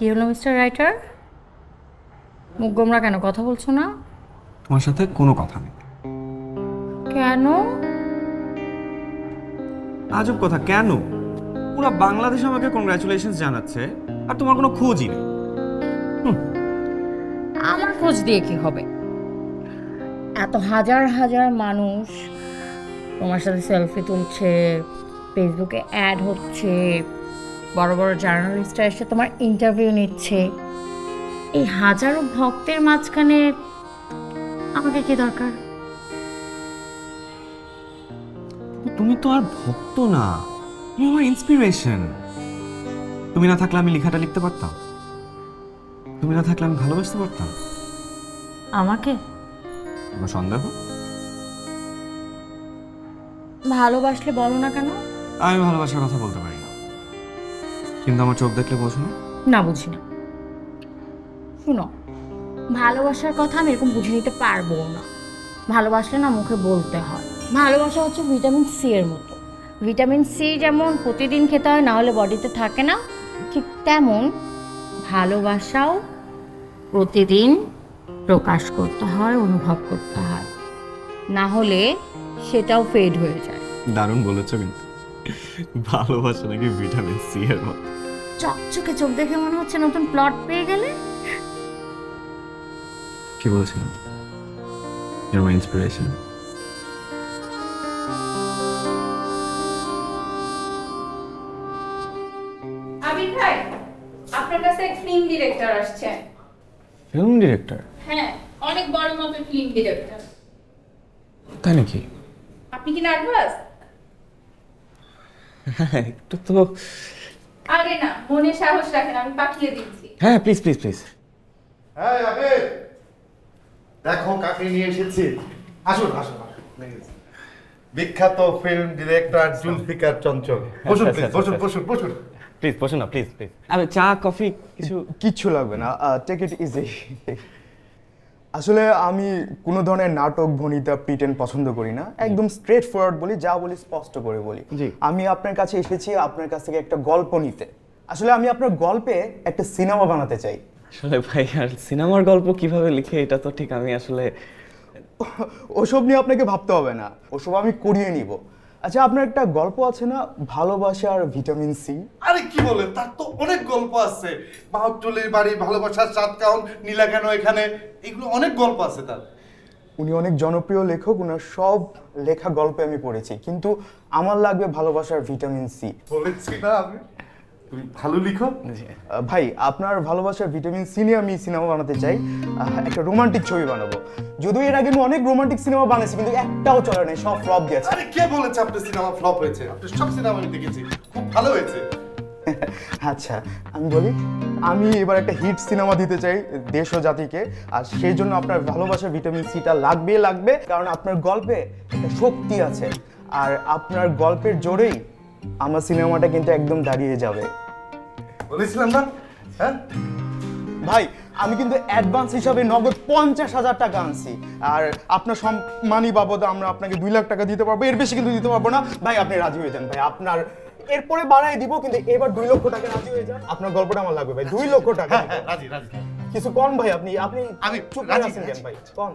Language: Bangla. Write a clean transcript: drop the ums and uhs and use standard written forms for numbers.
কি হলো মিস্টার রাইটার? মুখ গোমরা কেন, কথা বলছো না? তোমার সাথে কোনো কথা নেই। কেন? আজব কথা, কেন? পুরো বাংলাদেশ আমাকে কংগ্রাচুলেশনস জানাচ্ছে আর তোমার কোনো খোঁজই নেই। আমার খোঁজ দিয়ে কি হবে? এত হাজার হাজার মানুষ তোমার সাথে সেলফি তুলছে, ফেসবুকে অ্যাড হচ্ছে, বড় বড় জার্নালিস্টরা এসে তোমার ইন্টারভিউ নিচ্ছে, এই হাজারো ভক্তের মাঝখানে আমাকে কি দরকার? তুমি তো আর ভক্ত না, তুমি আমার ইন্সপিরেশন। তুমি না থাকলে আমি লেখাটা লিখতে পারতাম, তুমি না থাকলে আমি ভালোবাসতে পারতাম। আমাকে তোমার সন্দেহ? ভালোবাসলে বলো না কেন? আমি ভালোবাসার কথা বলতে পারি না, কিন্তু আমার চোখ দেখলে বোঝো না? না, বুঝি না। শুনো, ভালোবাসার কথা আমি এরকম বুঝে নিতে পারবো না। ভালোবাসলে না মুখে বলতে হয়। ভালোবাসা হচ্ছে ভিটামিন সি এর মতো। ভিটামিন সি যেমন প্রতিদিন খেতে হয়, না হলে বডিতে থাকে না, ঠিক তেমন ভালোবাসাও প্রতিদিন প্রকাশ করতে হয়, অনুভব করতে হয়, না হলে সেটাও ফেড হয়ে যায়। দারুণ বলেছো, কিন্তু ভালোবাসা নাকি ভিটামিন সি এর মতো। চকচকে চোখ দেখে মনে হচ্ছে নতুন প্লট পেয়ে গেলে। কি বলছিলাম? You're my inspiration. আবির ভাই, আপনার কাছে এক ফিল্ম ডিরেক্টর আসছে। Film director? হ্যাঁ, অনেক বড় মাপের ফিল্ম ডিরেক্টর। তাই নাকি? আপনি কি নার্ভাস? হ্যাঁ, একটু তো। আরে না, মনে সাহস রাখেন, আমি পাঠিয়ে দিচ্ছি। হ্যাঁ, প্লিজ প্লিজ প্লিজ। হ্যাঁ আবির, দেখো কাকে নিয়ে এসেছি। আসুন আসুন আসুন। বিখ্যাত ফিল্ম ডিরেক্টর জুলফিকার চঞ্চল। বসুন প্লিজ, বসুন বসুন বসুন। প্লিজ বসো না, প্লিজ প্লিজ। আমি চা কফি কিছু? কিচ্ছু লাগবে না, টেক ইট ইজি। আসলে আমি কোনো ধরনের নাটক ভনিতা প্রিটেন্ড পছন্দ করি না, একদম স্ট্রেট ফরওয়ার্ড বলি, যা বলি স্পষ্ট করে বলি। আমি আপনার কাছে এসেছি আপনার কাছ থেকে একটা গল্প নিতে। আসলে আমি আপনার গল্পে একটা সিনেমা বানাতে চাই। আসলে ভাই, আর সিনেমার গল্প কিভাবে লিখে এটা তো ঠিক আমি আসলে। ওসব নিয়ে আপনাকে ভাবতে হবে না, ওসব আমি করিয়ে নিব। আচ্ছা, আপনার একটা গল্প আছে না, ভালোবাসার ভিটামিন সি? আরে কি বলে, তার তো অনেক গল্প আছে। বাহুটুলির বাড়ি, ভালোবাসার সাত কাউন, নীলা কেন এখানে, এগুলো অনেক গল্প আছে তার। উনি অনেক জনপ্রিয় লেখক, উনার সব লেখা গল্পে আমি পড়েছি, কিন্তু আমার লাগবে ভালোবাসার ভিটামিন সি। বলেছি না আমি, তুমি ভালো লিখো। ভাই, আপনার ভালোবাসার ভিটামিন সি নিয়ে আমি সিনেমা বানাতে চাই, একটা রোমান্টিক ছবি বানাবো। যদিও এর আগে আমি অনেক রোমান্টিক সিনেমা বানাইছি, কিন্তু একটাও চলে নাই, সব ফ্লপ গেছে। আরে কে বলেছে আপনার সিনেমা ফ্লপ হয়েছে? আপনার সব সিনেমা আমি দেখেছি, খুব ভালো হয়েছে। আচ্ছা, আমি বলি, আমি এবার একটা হিট সিনেমা দিতে চাই দেশ ও জাতিকে, আর সেই জন্য আপনার ভালোবাসার ভিটামিন সিটা লাগবে, কারণ আপনার গল্পে একটা শক্তি আছে, আর আপনার গল্পের জোরেই আমার সিনেমাটা কিন্তু একদম দাঁড়িয়ে যাবে। বলেছিলাম না? হ্যাঁ ভাই, আমি কিন্তু অ্যাডভান্স হিসাবে নগদ 50,000 টাকা আনছি, আর আপনার সম্মানী বাবদ আমরা আপনাকে 2 লাখ টাকা দিতে পারবো, এর বেশি কিন্তু দিতে পারবো না। ভাই, আপনি রাজি হয়ে যান ভাই, আপনার এরপরে বাড়াই দিব, কিন্তু এবার 2 লক্ষ টাকা রাজি হয়ে যান। আপনার গল্পটা আমার লাগবে ভাই, 2 লক্ষ টাকা। রাজি রাজি। কিছু কম ভাই, আপনি আমি চুপ রাজি আছেন কেন ভাই, কম।